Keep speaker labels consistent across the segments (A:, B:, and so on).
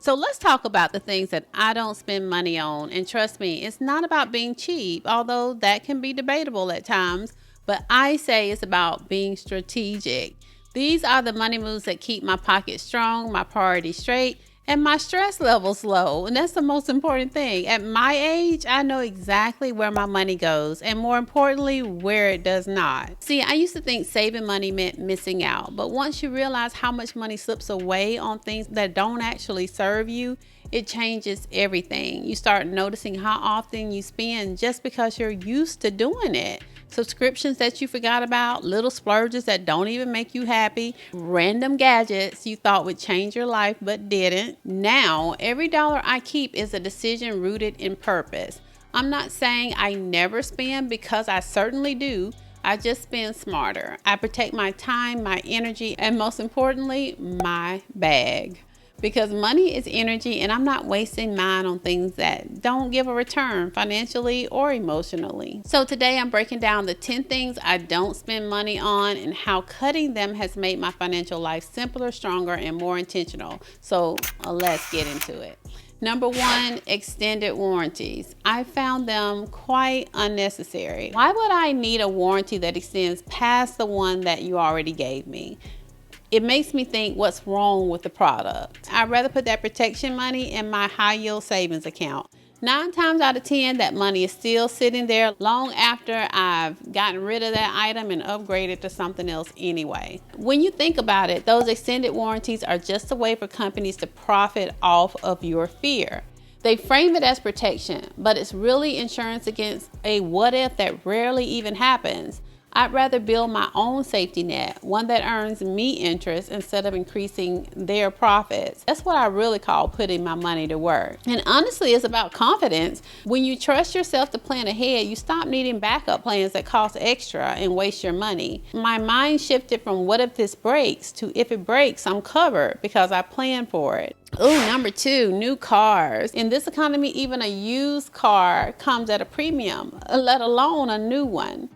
A: So let's talk about the things that I don't spend money on. And trust me, it's not about being cheap, although that can be debatable at times. But I say it's about being strategic. These are the money moves that keep my pocket strong, my priorities straight, and my stress levels low. And that's the most important thing. At my age, I know exactly where my money goes, and more importantly, where it does not. See, I used to think saving money meant missing out, but once you realize how much money slips away on things that don't actually serve you, it changes everything. You start noticing how often you spend just because you're used to doing it. Subscriptions that you forgot about, little splurges that don't even make you happy, random gadgets you thought would change your life but didn't. Now, every dollar I keep is a decision rooted in purpose. I'm not saying I never spend, because I certainly do. I just spend smarter. I protect my time, my energy, and most importantly, my bag. Because money is energy, and I'm not wasting mine on things that don't give a return financially or emotionally. So today I'm breaking down the 10 things I don't spend money on and how cutting them has made my financial life simpler, stronger, and more intentional. So let's get into it. Number 1, extended warranties. I found them quite unnecessary. Why would I need a warranty that extends past the one that you already gave me? It makes me think, what's wrong with the product? I'd rather put that protection money in my high yield savings account. 9 times out of 10, that money is still sitting there long after I've gotten rid of that item and upgraded to something else anyway. When you think about it, those extended warranties are just a way for companies to profit off of your fear. They frame it as protection, but it's really insurance against a what if that rarely even happens. I'd rather build my own safety net, one that earns me interest instead of increasing their profits. That's what I really call putting my money to work. And honestly, it's about confidence. When you trust yourself to plan ahead, you stop needing backup plans that cost extra and waste your money. My mind shifted from what if this breaks to if it breaks, I'm covered because I planned for it. Number 2, new cars. In this economy, even a used car comes at a premium, let alone a new one.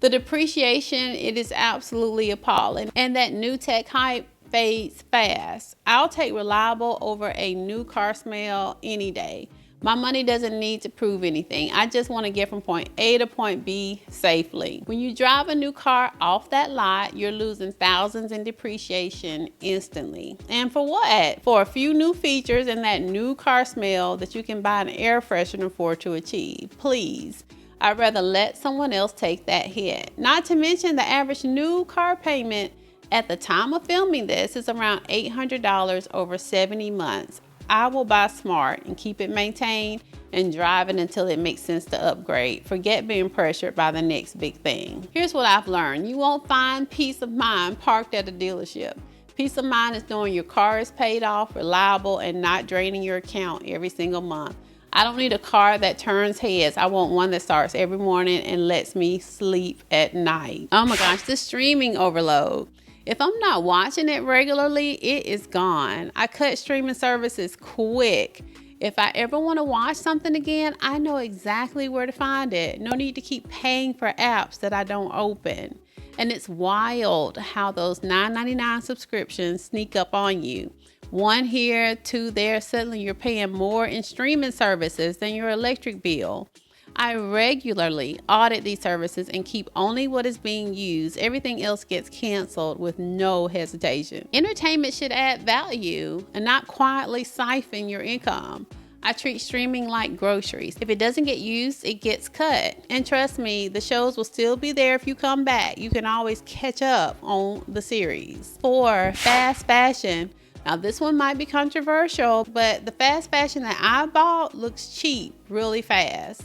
A: The depreciation, it is absolutely appalling. And that new tech hype fades fast. I'll take reliable over a new car smell any day. My money doesn't need to prove anything. I just want to get from point A to point B safely. When you drive a new car off that lot, you're losing thousands in depreciation instantly. And for what? For a few new features and that new car smell that you can buy an air freshener for to achieve. Please. I'd rather let someone else take that hit. Not to mention the average new car payment at the time of filming this is around $800 over 70 months. I will buy smart and keep it maintained and drive it until it makes sense to upgrade. Forget being pressured by the next big thing. Here's what I've learned. You won't find peace of mind parked at a dealership. Peace of mind is knowing your car is paid off, reliable, and not draining your account every single month. I don't need a car that turns heads. I want one that starts every morning and lets me sleep at night. Oh my gosh, the streaming overload. If I'm not watching it regularly, it is gone. I cut streaming services quick. If I ever want to watch something again, I know exactly where to find it. No need to keep paying for apps that I don't open. And it's wild how those $9.99 subscriptions sneak up on you. 1 here, 2 there, suddenly you're paying more in streaming services than your electric bill. I regularly audit these services and keep only what is being used. Everything else gets canceled with no hesitation. Entertainment should add value and not quietly siphon your income. I treat streaming like groceries. If it doesn't get used, it gets cut. And trust me, the shows will still be there if you come back. You can always catch up on the series. 4, fast fashion. Now this one might be controversial, but the fast fashion that I bought looks cheap really fast.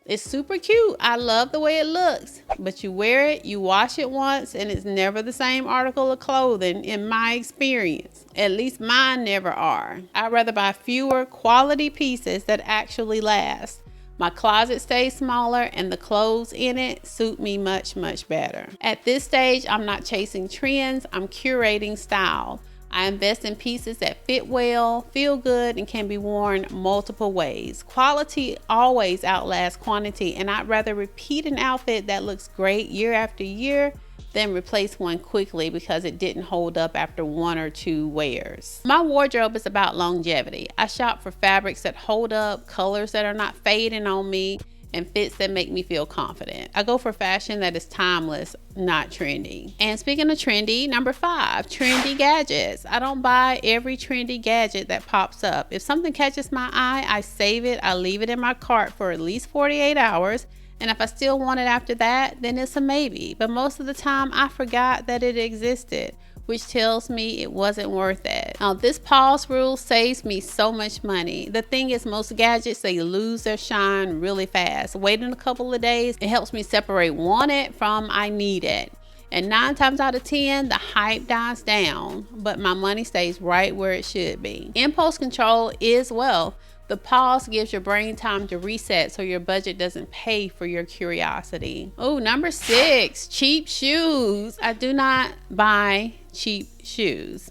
A: It's super cute. I love the way it looks, but you wear it, you wash it once, and it's never the same article of clothing in my experience. At least mine never are. I'd rather buy fewer quality pieces that actually last. My closet stays smaller and the clothes in it suit me much, much better. At this stage, I'm not chasing trends, I'm curating style. I invest in pieces that fit well, feel good, and can be worn multiple ways. Quality always outlasts quantity, and I'd rather repeat an outfit that looks great year after year then replace one quickly because it didn't hold up after 1 or 2 wears. My wardrobe is about longevity. I shop for fabrics that hold up, colors that are not fading on me, and fits that make me feel confident. I go for fashion that is timeless, not trendy. And speaking of trendy, number 5, trendy gadgets. I don't buy every trendy gadget that pops up. If something catches my eye, I save it, I leave it in my cart for at least 48 hours. And if I still want it after that, then it's a maybe. But most of the time, I forgot that it existed, which tells me it wasn't worth it. Now, this pause rule saves me so much money. The thing is, most gadgets, they lose their shine really fast. Waiting a couple of days, it helps me separate want it from I need it. And 9 times out of 10, the hype dies down, but my money stays right where it should be. Impulse control is wealth. The pause gives your brain time to reset so your budget doesn't pay for your curiosity. Oh, number 6, cheap shoes. I do not buy cheap shoes.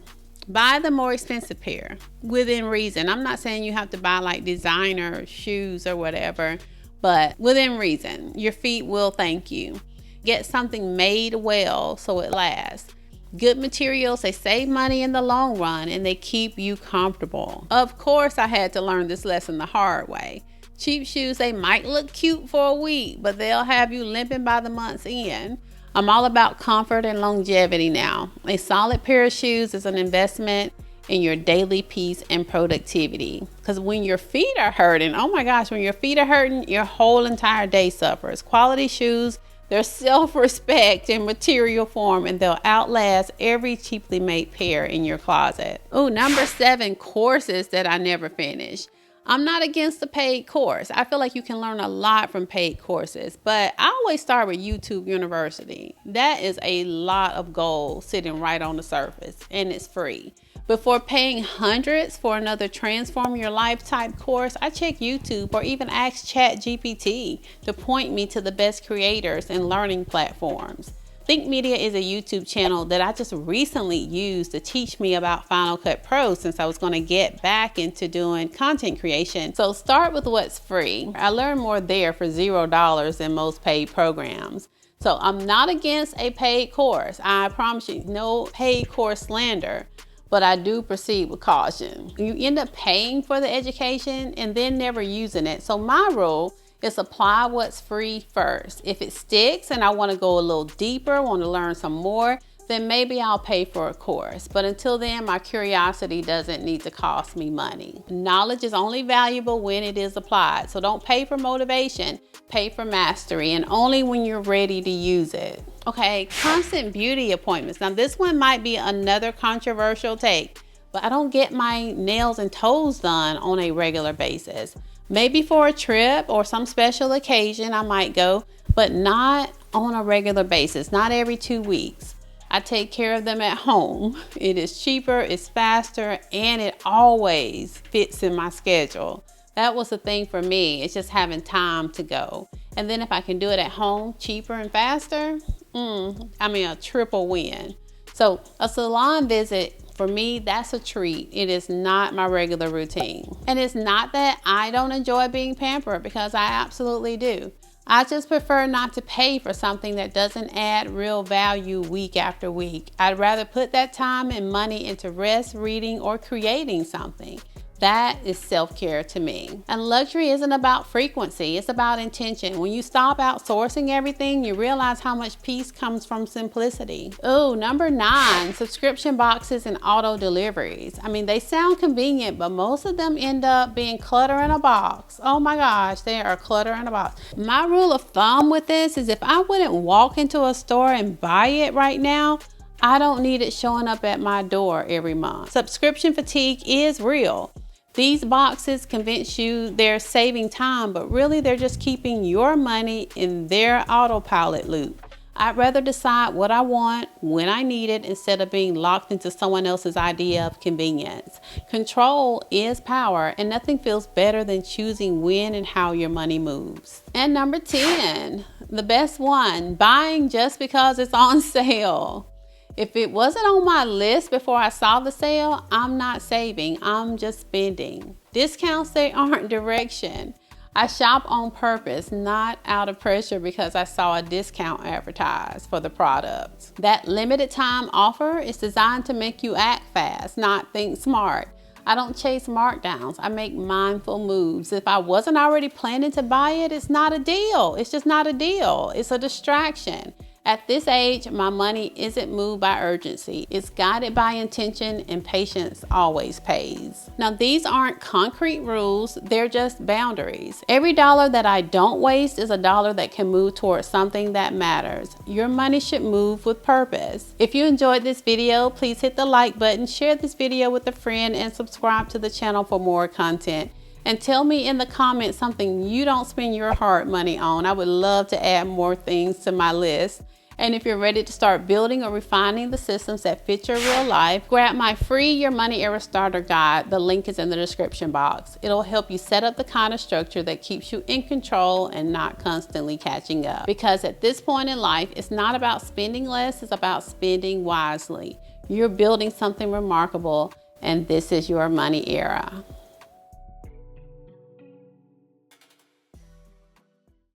A: Buy the more expensive pair within reason. I'm not saying you have to buy like designer shoes or whatever, but within reason. Your feet will thank you. Get something made well so it lasts. Good materials, they save money in the long run and they keep you comfortable. Of course, I had to learn this lesson the hard way. Cheap shoes, they might look cute for a week, but they'll have you limping by the month's end. I'm all about comfort and longevity now. A solid pair of shoes is an investment in your daily peace and productivity. Because when your feet are hurting, oh my gosh, when your feet are hurting, your whole entire day suffers. Quality shoes, they're self-respect in material form, and they'll outlast every cheaply made pair in your closet. Oh, number 7, courses that I never finish. I'm not against a paid course. I feel like you can learn a lot from paid courses, but I always start with YouTube University. That is a lot of gold sitting right on the surface, and it's free. Before paying hundreds for another transform your life type course, I check YouTube or even ask ChatGPT to point me to the best creators and learning platforms. Think Media is a YouTube channel that I just recently used to teach me about Final Cut Pro since I was going to get back into doing content creation. So start with what's free. I learned more there for $0 than most paid programs. So I'm not against a paid course. I promise you, no paid course slander. But I do proceed with caution. You end up paying for the education and then never using it. So my rule is apply what's free first. If it sticks and I want to go a little deeper, want to learn some more, then maybe I'll pay for a course. But until then, my curiosity doesn't need to cost me money. Knowledge is only valuable when it is applied. So don't pay for motivation, pay for mastery, and only when you're ready to use it. Okay, constant beauty appointments. Now this one might be another controversial take, but I don't get my nails and toes done on a regular basis. Maybe for a trip or some special occasion I might go, but not on a regular basis, not every 2 weeks. I take care of them at home. It is cheaper, it's faster, and it always fits in my schedule. That was the thing for me. It's just having time to go. And then if I can do it at home, cheaper and faster, a triple win. So a salon visit, for me, that's a treat. It is not my regular routine. And it's not that I don't enjoy being pampered, because I absolutely do. I just prefer not to pay for something that doesn't add real value week after week. I'd rather put that time and money into rest, reading, or creating something. That is self-care to me. And luxury isn't about frequency, it's about intention. When you stop outsourcing everything, you realize how much peace comes from simplicity. Oh, number 9, subscription boxes and auto deliveries. They sound convenient, but most of them end up being clutter in a box. Oh my gosh, they are clutter in a box. My rule of thumb with this is if I wouldn't walk into a store and buy it right now, I don't need it showing up at my door every month. Subscription fatigue is real. These boxes convince you they're saving time, but really they're just keeping your money in their autopilot loop. I'd rather decide what I want when I need it instead of being locked into someone else's idea of convenience. Control is power, and nothing feels better than choosing when and how your money moves. And number 10, the best one, buying just because it's on sale. If it wasn't on my list before I saw the sale, I'm not saving, I'm just spending. Discounts, they aren't direction. I shop on purpose, not out of pressure because I saw a discount advertised for the product. That limited time offer is designed to make you act fast, not think smart. I don't chase markdowns. I make mindful moves. If I wasn't already planning to buy it, it's not a deal. It's just not a deal. It's a distraction. At this age, my money isn't moved by urgency. It's guided by intention, and patience always pays. Now, these aren't concrete rules. They're just boundaries. Every dollar that I don't waste is a dollar that can move towards something that matters. Your money should move with purpose. If you enjoyed this video, please hit the like button, share this video with a friend, and subscribe to the channel for more content. And tell me in the comments something you don't spend your hard money on. I would love to add more things to my list. And if you're ready to start building or refining the systems that fit your real life, grab my free Your Money Era Starter Guide. The link is in the description box. It'll help you set up the kind of structure that keeps you in control and not constantly catching up. Because at this point in life, it's not about spending less, it's about spending wisely. You're building something remarkable, and this is your money era.